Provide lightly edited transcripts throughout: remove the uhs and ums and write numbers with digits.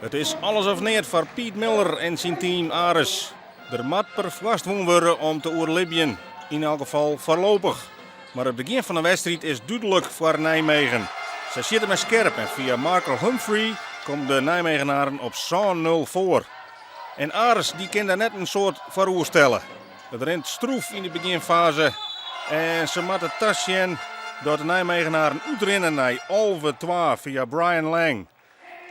Het is alles of niet voor Piet Miller en zijn team Ares. Er moet vervast worden om te overleven, in elk geval voorlopig. Maar het begin van de wedstrijd is duidelijk voor Nijmegen. Ze zitten met scherp en via Markel Humphrey komt de Nijmegenaren op 0 voor. En Ares die kan daar net een soort voor stellen. Het rent stroef in de beginfase en ze moeten tasje door de Nijmegenaren uitrennen naar 11-2 via Brian Lang.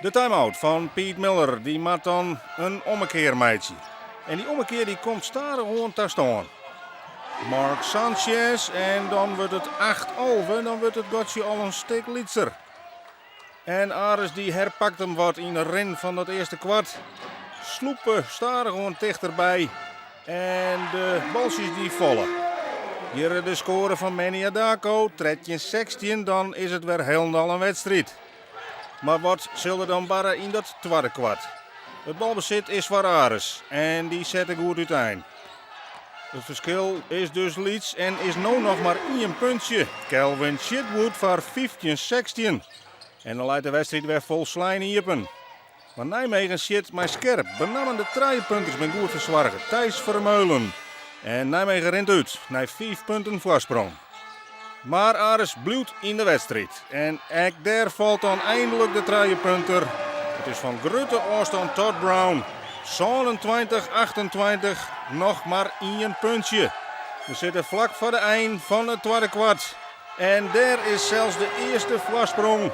De time-out van Piet Miller die maakt dan een ommekeer meidje. En die ommekeer die komt stadig gewoon te staan. Mark Sanchez en dan wordt het 8-11 en dan wordt het gotje al een stuk lietser. En Ares die herpakt hem wat in de ren van dat eerste kwart. Sloepen stadig gewoon dichterbij. En de balsjes die vallen. Hier de score van Manny Adako, 13-16, dan is het weer helemaal een wedstrijd. Maar wat zullen er dan barren in dat tweede kwart? Het balbezit is voor Ares en die zet ik goed uiteen. Het verschil is dus Leeds en is nu nog maar 1 puntje. Calvin Chitwood voor 15-16. En dan leidt de wedstrijd weer vol slijn iepen. Maar Nijmegen zit maar scherp. Benamen de 3 punten ben goed verzorgen. Thijs Vermeulen. En Nijmegen rent uit naar 5 punten voorsprong. Maar Ares blijft in de wedstrijd. En ook daar valt dan eindelijk de 3 punter. Het is van grote afstand Todd Brown. 27-28, nog maar 1 puntje. We zitten vlak voor de eind van het tweede kwart. En daar is zelfs de eerste voorsprong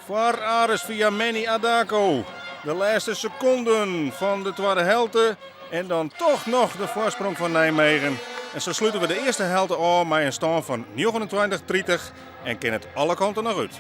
voor Ares via Manny Adako. De laatste seconden van de tweede helte. En dan toch nog de voorsprong van Nijmegen. En zo sluiten we de eerste helte af met een stand van 29-30 en kan het alle kanten nog uit.